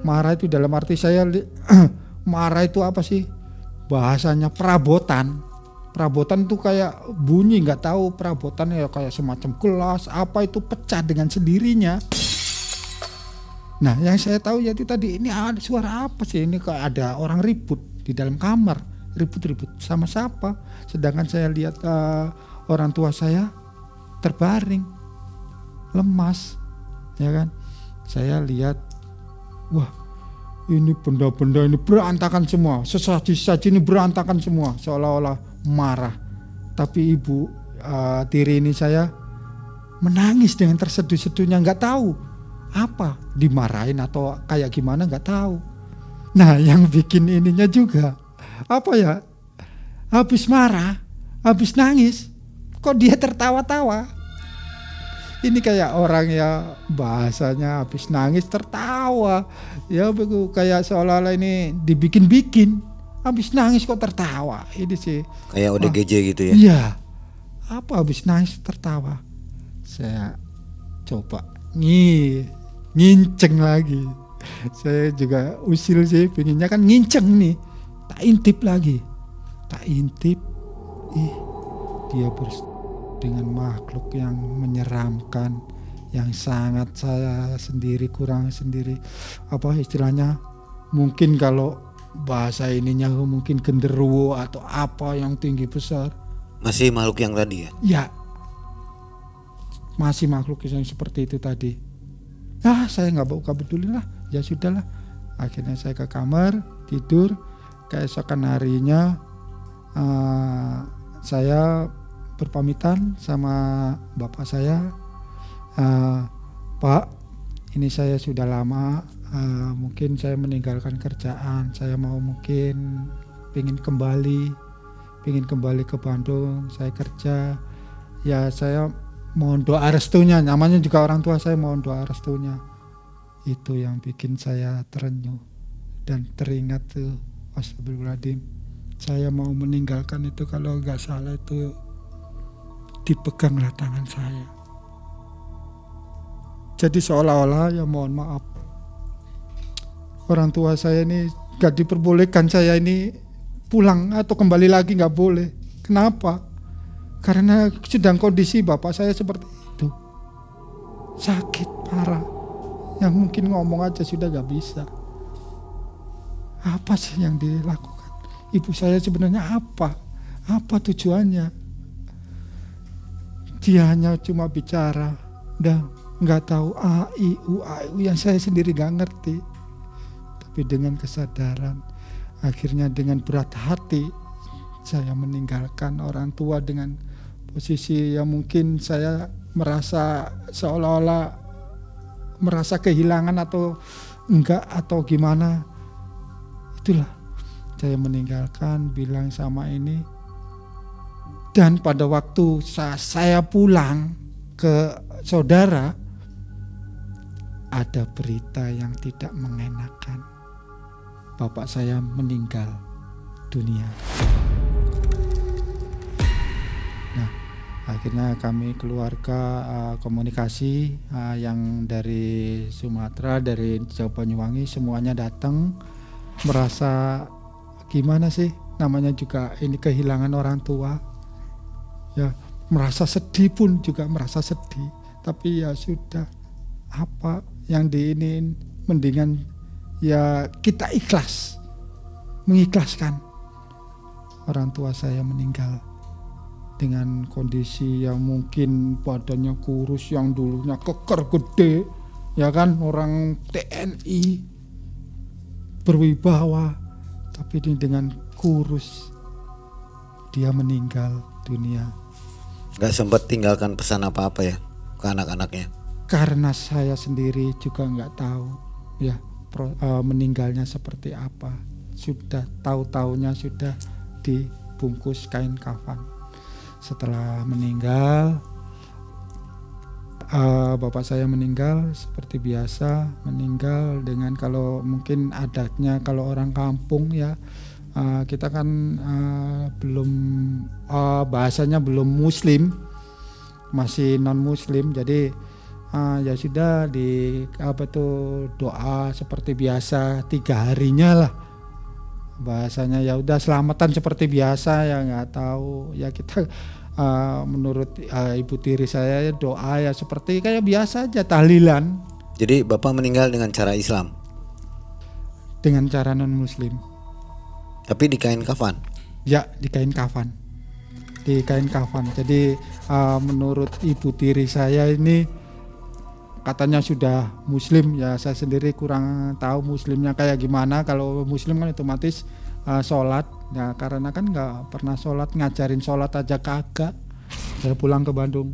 Marah itu dalam arti saya marah itu apa sih? Bahasanya perabotan. Perabotan itu kayak bunyi, nggak tahu perabotan ya, kayak semacam gelas apa itu pecah dengan sendirinya. Nah yang saya tahu yaitu tadi, ini ada suara apa sih? Ini kayak ada orang ribut di dalam kamar. Ribut-ribut sama siapa? Sedangkan saya lihat orang tua saya terbaring, lemas, ya kan. Saya lihat, wah ini benda-benda ini berantakan semua, sesaji-saji ini berantakan semua, seolah-olah marah. Tapi ibu tiri ini saya menangis dengan terseduh-seduhnya, nggak tahu apa, dimarahin atau kayak gimana nggak tahu. Nah yang bikin ininya juga, apa ya, habis marah, habis nangis, kok dia tertawa-tawa. Ini kayak orang ya bahasanya habis nangis tertawa. Ya kayak seolah-olah ini dibikin-bikin. Habis nangis kok tertawa. Ini sih. Kayak ODGJ gitu ya? Iya. Apa habis nangis tertawa? Saya coba nginceng lagi. Saya juga usil sih, pengennya kan nginceng nih. Tak intip lagi. Tak intip. Dia dengan makhluk yang menyeramkan, yang sangat saya sendiri kurang sendiri, apa istilahnya, mungkin kalau bahasa ininya mungkin genderuwo atau apa yang tinggi besar. Masih makhluk yang tadi ya? Ya, masih makhluk yang seperti itu tadi. Saya nggak peduli lah, ya sudahlah. Akhirnya saya ke kamar tidur. Keesokan harinya saya berpamitan sama bapak saya, Pak, ini saya sudah lama, mungkin saya meninggalkan kerjaan, saya mau mungkin pengen kembali ke Bandung, saya kerja, ya saya mohon doa restunya, namanya juga orang tua, saya mohon doa restunya. Itu yang bikin saya terenyuh dan teringat tuh, astagfirullahaladzim, saya mau meninggalkan itu, kalau nggak salah itu dipeganglah tangan saya. Jadi seolah-olah, ya mohon maaf, orang tua saya ini gak diperbolehkan saya ini pulang atau kembali lagi, gak boleh. Kenapa? Karena sedang kondisi bapak saya seperti itu, sakit parah, yang mungkin ngomong aja sudah gak bisa. Apa sih yang dilakukan ibu saya sebenarnya, apa tujuannya? Dia hanya cuma bicara dan nggak tahu a i u yang saya sendiri nggak ngerti. Tapi dengan kesadaran, akhirnya dengan berat hati saya meninggalkan orang tua dengan posisi yang mungkin saya merasa seolah-olah merasa kehilangan atau enggak atau gimana. Itulah saya meninggalkan, bilang sama ini. Dan pada waktu saya pulang ke saudara, ada berita yang tidak mengenakan. Bapak saya meninggal dunia. Nah, akhirnya kami keluarga komunikasi yang dari Sumatera, dari Jawa Banyuwangi, semuanya datang, merasa gimana sih, namanya juga ini kehilangan orang tua. Ya, merasa sedih pun juga merasa sedih, tapi ya sudah, apa yang diinin, mendingan ya kita ikhlas, mengikhlaskan. Orang tua saya meninggal dengan kondisi yang mungkin badannya kurus, yang dulunya keker gede, ya kan, orang TNI berwibawa, tapi ini dengan kurus, dia meninggal dunia. Gak sempat tinggalkan pesan apa-apa ya ke anak-anaknya? Karena saya sendiri juga nggak tahu ya meninggalnya seperti apa. Sudah tahu-taunya sudah dibungkus kain kafan. Setelah meninggal, bapak saya meninggal seperti biasa, meninggal dengan, kalau mungkin adatnya kalau orang kampung ya, kita kan belum bahasanya belum muslim, masih non muslim, jadi ya sudah di doa seperti biasa 3 harinya lah, bahasanya ya udah selamatan seperti biasa, ya nggak tahu ya kita menurut ibu tiri saya ya doa ya seperti kayak biasa aja, tahlilan. Jadi bapak meninggal dengan cara Islam? Dengan cara non muslim. Tapi di kain kafan? Ya, di kain kafan. di kain kafan. Jadi menurut ibu tiri saya ini katanya sudah muslim, ya saya sendiri kurang tahu muslimnya kayak gimana. Kalau muslim kan otomatis sholat, ya karena kan nggak pernah sholat, ngajarin sholat aja kagak. Saya pulang ke Bandung,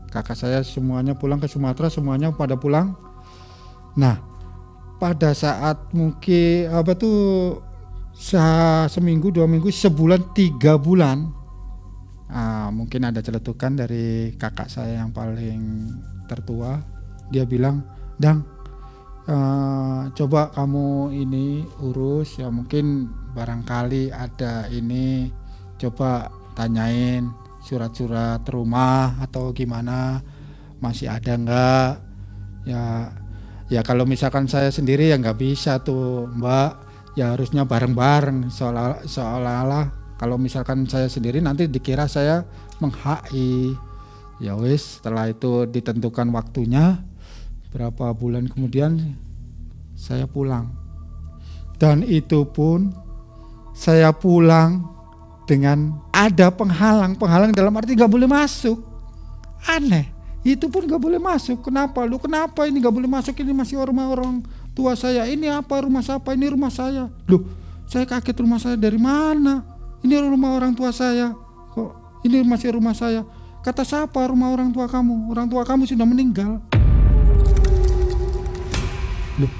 kakak saya semuanya pulang ke Sumatera, semuanya pada pulang. Nah pada saat mungkin seminggu, 2 minggu, sebulan, 3 bulan, mungkin ada celetukan dari kakak saya yang paling tertua. Dia bilang, "Dang, coba kamu ini urus, ya mungkin barangkali ada ini, coba tanyain surat-surat rumah atau gimana, masih ada enggak, ya kalau misalkan saya sendiri ya nggak bisa tuh Mbak, ya harusnya bareng-bareng, seolah-olah kalau misalkan saya sendiri nanti dikira saya meng-HI." Ya wis, setelah itu ditentukan waktunya, berapa bulan kemudian saya pulang. Dan itu pun saya pulang dengan ada penghalang dalam arti nggak boleh masuk. Aneh, itu pun nggak boleh masuk. Kenapa ini nggak boleh masuk? Ini masih rumah orang tua saya. Ini apa, rumah siapa? Ini rumah saya. Loh, saya kaget, rumah saya dari mana? Ini rumah orang tua saya. Kok ini masih rumah saya? Kata siapa rumah orang tua kamu? Orang tua kamu sudah meninggal. Loh,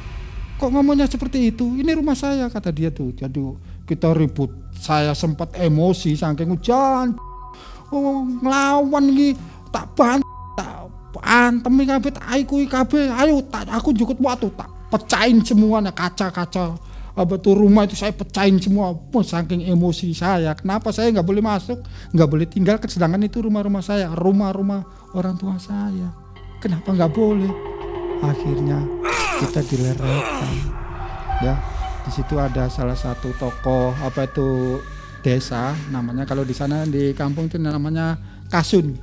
kok ngomongnya seperti itu? Ini rumah saya, kata dia tuh. Jadi kita ribut. Saya sempat emosi saking hujan. Ngelawan iki, tak antem kabeh, tak aikui kabeh. Ayo aku jukut waktu, tak pecahin semuanya kaca-kaca rumah itu, saya pecahin semua. Saking emosi saya, kenapa saya nggak boleh masuk, nggak boleh tinggal, sedangkan itu rumah-rumah saya, rumah-rumah orang tua saya, kenapa nggak boleh? Akhirnya kita dileraikan, ya. Di situ ada salah satu tokoh desa, namanya kalau di sana di kampung itu namanya kasun,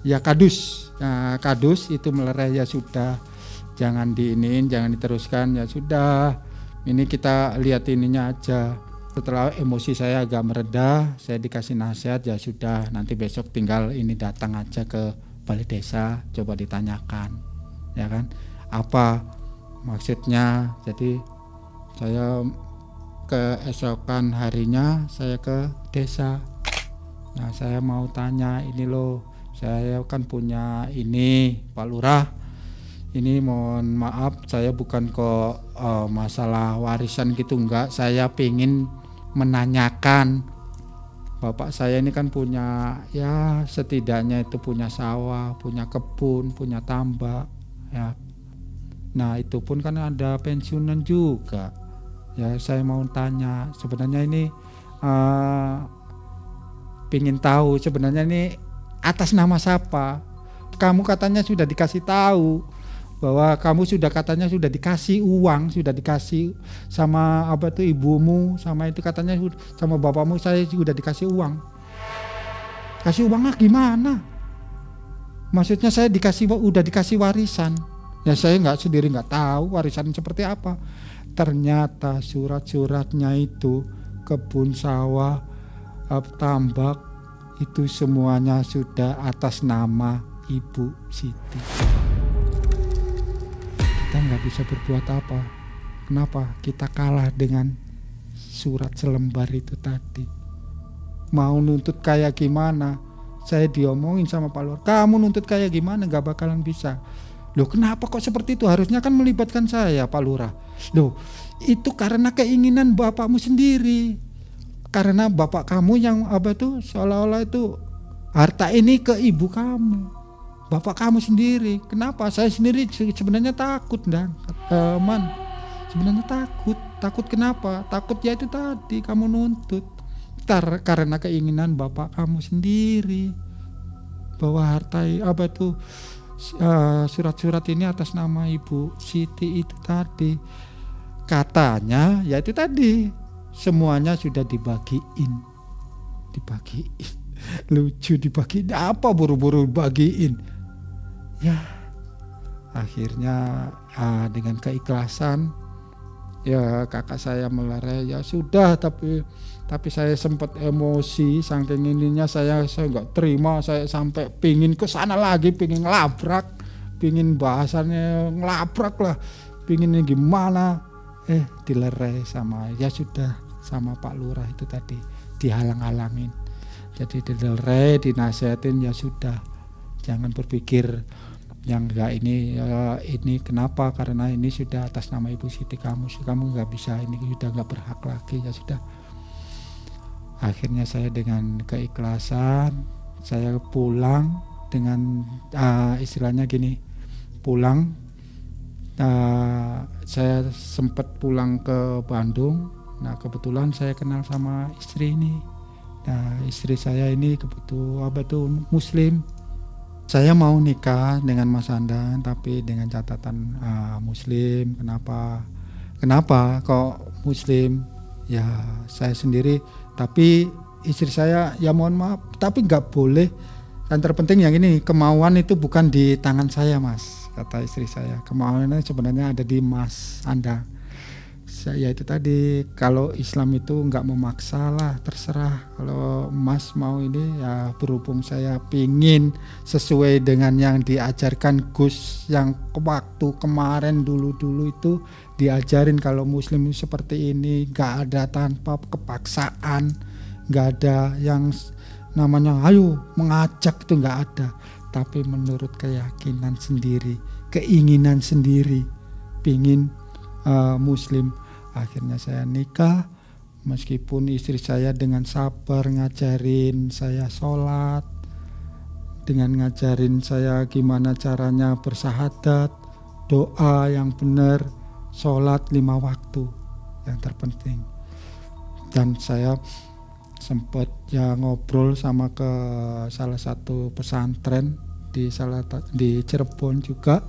ya kadus. Nah, kadus itu melerai, ya sudah, jangan diinin, jangan diteruskan, ya sudah. Ini kita lihat ininya aja. Setelah emosi saya agak mereda, saya dikasih nasihat, ya sudah, nanti besok tinggal ini datang aja ke balai desa, coba ditanyakan, ya kan, apa maksudnya. Jadi saya keesokan harinya saya ke desa. Nah, saya mau tanya, ini loh, saya kan punya ini Pak Lurah, ini mohon maaf, saya bukan kok masalah warisan gitu, enggak, saya pengen menanyakan, bapak saya ini kan punya, ya setidaknya itu punya sawah, punya kebun, punya tambak, ya. Nah itu pun kan ada pensiunan juga, ya saya mau tanya, sebenarnya ini pengen tahu sebenarnya ini atas nama siapa. Kamu katanya sudah dikasih tahu bahwa kamu sudah katanya sudah dikasih uang, sudah dikasih sama ibumu, sama itu katanya sama bapakmu, saya sudah dikasih uang. Kasih uangnya gimana? Maksudnya saya udah dikasih warisan. Ya saya sendiri nggak tahu warisan seperti apa. Ternyata surat-suratnya itu, kebun sawah, tambak, itu semuanya sudah atas nama Ibu Siti. Kita nggak bisa berbuat apa. Kenapa? Kita kalah dengan surat selembar itu tadi. Mau nuntut kayak gimana? Saya diomongin sama Pak Lurah, kamu nuntut kayak gimana, nggak bakalan bisa. Loh kenapa kok seperti itu? Harusnya kan melibatkan saya, Pak Lurah. Loh itu karena keinginan bapakmu sendiri. Karena bapak kamu yang seolah-olah itu harta ini ke ibu kamu, bapak kamu sendiri. Kenapa? Saya sendiri sebenarnya takut, Man. Sebenarnya takut kenapa? Takut ya itu tadi, kamu nuntut. Karena keinginan bapak kamu sendiri, bahwa harta surat-surat ini atas nama Ibu Siti itu tadi. Katanya ya itu tadi, semuanya sudah dibagiin. Lucu, dibagiin apa, buru-buru bagiin. Ya akhirnya dengan keikhlasan Ya kakak saya melerai, ya sudah, tapi saya sempat emosi saking ininya, saya nggak terima, saya sampai pingin ke sana lagi, pingin ngelabrak, pingin bahasannya ngelabrak lah, pinginnya gimana, dilerai sama, ya sudah, sama Pak Lurah itu tadi, dihalang-halangin. Jadi dilerai, dinasihatin, ya sudah, jangan berpikir yang enggak ini kenapa, karena ini sudah atas nama Ibu Siti kamu nggak bisa, ini sudah nggak berhak lagi, ya sudah. Akhirnya saya dengan keikhlasan saya pulang dengan istilahnya gini, pulang, saya sempat pulang ke Bandung. Nah kebetulan saya kenal sama istri ini. Nah istri saya ini kebetulan Muslim. Saya mau nikah dengan Mas Andan tapi dengan catatan Muslim. Kenapa kok Muslim? Ya saya sendiri, tapi istri saya ya mohon maaf, tapi nggak boleh. Yang terpenting yang ini, kemauan itu bukan di tangan saya Mas, kata istri saya. Kemauannya sebenarnya ada di Mas Anda. Ya itu tadi, kalau Islam itu nggak memaksa lah, terserah. Kalau Mas mau ini ya, berhubung saya pingin sesuai dengan yang diajarkan Gus yang waktu kemarin dulu itu diajarin kalau Muslim itu seperti ini, nggak ada tanpa kepaksaan, nggak ada yang namanya ayo mengajak, itu nggak ada, tapi menurut keyakinan sendiri, keinginan sendiri, pingin Muslim. Akhirnya saya nikah, meskipun istri saya dengan sabar ngajarin saya sholat, dengan ngajarin saya gimana caranya bersahadat, doa yang benar, sholat 5 waktu yang terpenting. Dan saya sempat ya ngobrol sama ke salah satu pesantren di Cirebon juga,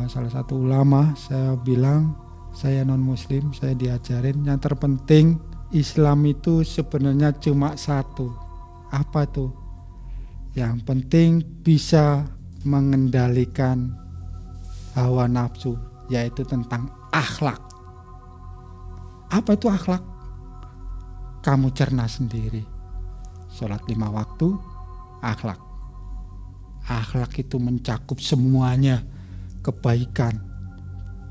salah satu ulama. Saya bilang saya non muslim, saya diajarin yang terpenting Islam itu sebenarnya cuma satu. Apa tuh? Yang penting bisa mengendalikan hawa nafsu, yaitu tentang akhlak. Apa itu akhlak? Kamu cerna sendiri. Sholat 5 waktu, akhlak. Akhlak itu mencakup semuanya, kebaikan.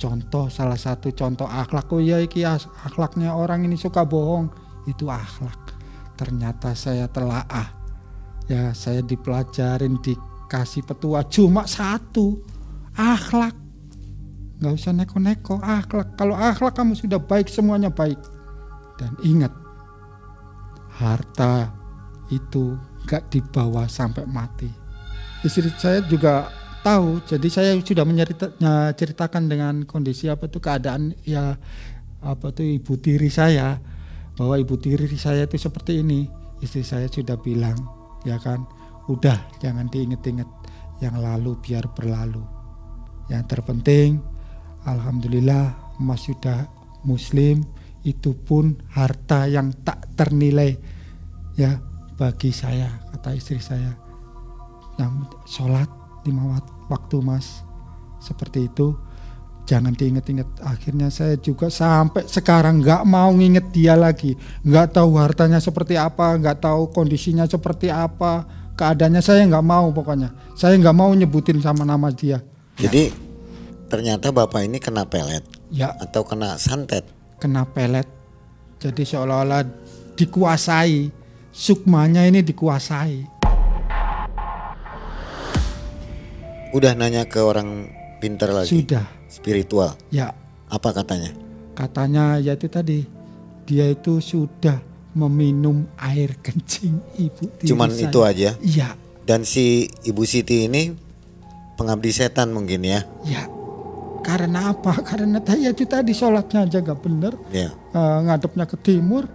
Contoh, salah satu contoh akhlak, oh ya iki akhlaknya orang ini suka bohong, itu akhlak. Ternyata saya telaah, ya saya dipelajarin, dikasih petua cuma satu, akhlak. Gak usah neko-neko, akhlak. Kalau akhlak kamu sudah baik, semuanya baik. Dan ingat, harta itu gak dibawa sampai mati. Istri saya juga tahu, jadi saya sudah menceritakan dengan kondisi keadaan ya ibu tiri saya, bahwa ibu tiri saya itu seperti ini. Istri saya sudah bilang, ya kan, udah jangan diinget-inget, yang lalu biar berlalu. Yang terpenting, alhamdulillah Mas sudah Muslim, itu pun harta yang tak ternilai ya bagi saya, kata istri saya. Yang sholat 5 waktu Mas, seperti itu, jangan diinget-inget. Akhirnya saya juga sampai sekarang nggak mau nginget dia lagi, nggak tahu hartanya seperti apa, nggak tahu kondisinya seperti apa, keadaannya saya nggak mau, pokoknya saya nggak mau nyebutin sama nama dia. Jadi ternyata bapak ini kena pelet ya, atau kena santet? Kena pelet, jadi seolah-olah dikuasai, sukmanya ini dikuasai. Udah nanya ke orang pintar lagi? Sudah. Spiritual? Ya. Apa katanya? Katanya ya itu tadi, dia itu sudah meminum air kencing ibu tiri. Cuman saya. Itu aja? Iya. Dan si Ibu Siti ini pengabdi setan mungkin ya? Ya. Karena apa? Karena ya itu tadi, sholatnya aja gak bener, ya. Ngadepnya ke timur.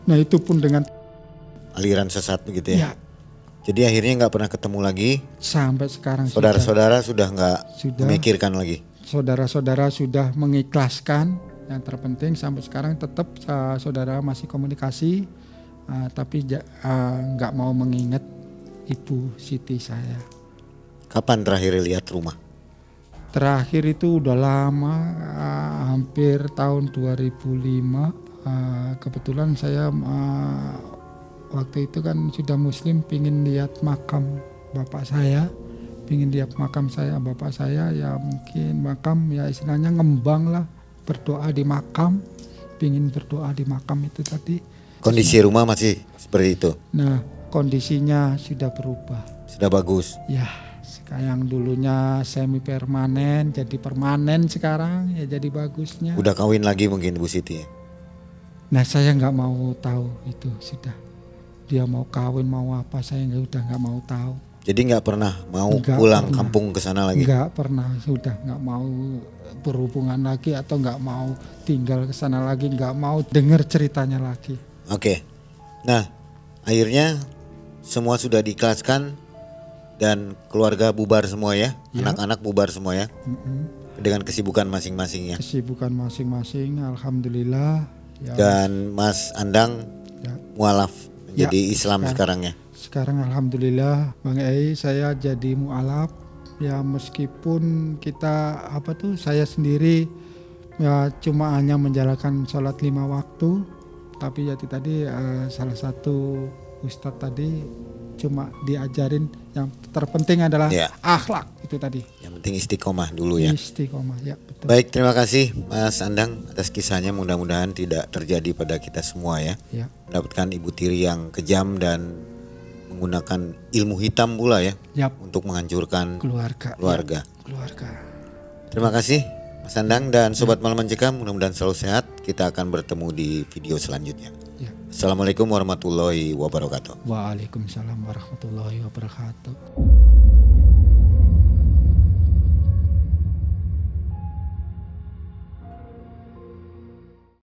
Nah itu pun dengan aliran sesat begitu ya? Ya. Jadi akhirnya nggak pernah ketemu lagi. Sampai sekarang saudara-saudara sudah nggak memikirkan lagi. Saudara-saudara sudah mengikhlaskan. Yang terpenting sampai sekarang tetap saudara masih komunikasi, tapi nggak mau mengingat Ibu Siti saya. Kapan terakhir lihat rumah? Terakhir itu udah lama, hampir tahun 2005. Kebetulan saya waktu itu kan sudah muslim, pingin lihat makam bapak saya. Pingin lihat makam bapak saya, ya mungkin makam ya istilahnya ngembang lah, berdoa di makam, pingin berdoa di makam itu tadi. Kondisi rumah masih seperti itu? Nah, kondisinya sudah berubah. Sudah bagus? Ya, yang dulunya semi permanen jadi permanen sekarang, ya jadi bagusnya. Udah kawin lagi mungkin Bu Siti? Nah, saya nggak mau tahu itu, sudah. Dia mau kawin mau apa, saya udah nggak mau tahu. Jadi nggak pernah mau pulang kampung ke sana lagi? Nggak pernah, sudah nggak mau berhubungan lagi atau nggak mau tinggal ke sana lagi, nggak mau dengar ceritanya lagi. Oke, nah akhirnya semua sudah diikhlaskan dan keluarga bubar semua ya, anak-anak bubar semua ya, dengan kesibukan masing-masingnya. Kesibukan masing-masing, alhamdulillah. Ya. Dan Mas Andang mualaf menjadi Islam sekarang ya. Sekarang alhamdulillah Bang Ei, saya jadi mualaf ya, meskipun kita saya sendiri ya cuma hanya menjalankan sholat 5 waktu, tapi ya tadi salah satu ustadz tadi cuma diajarin yang terpenting adalah akhlak itu tadi. Yang penting istiqomah dulu ya. Istiqomah ya, betul. Baik, terima kasih Mas Andang atas kisahnya, mudah-mudahan tidak terjadi pada kita semua ya. Mendapatkan ibu tiri yang kejam dan menggunakan ilmu hitam pula ya, untuk menghancurkan keluarga. Terima kasih Mas Andang dan Sobat Malam Mencekam, mudah-mudahan selalu sehat. Kita akan bertemu di video selanjutnya. Assalamualaikum warahmatullahi wabarakatuh. Waalaikumsalam warahmatullahi wabarakatuh.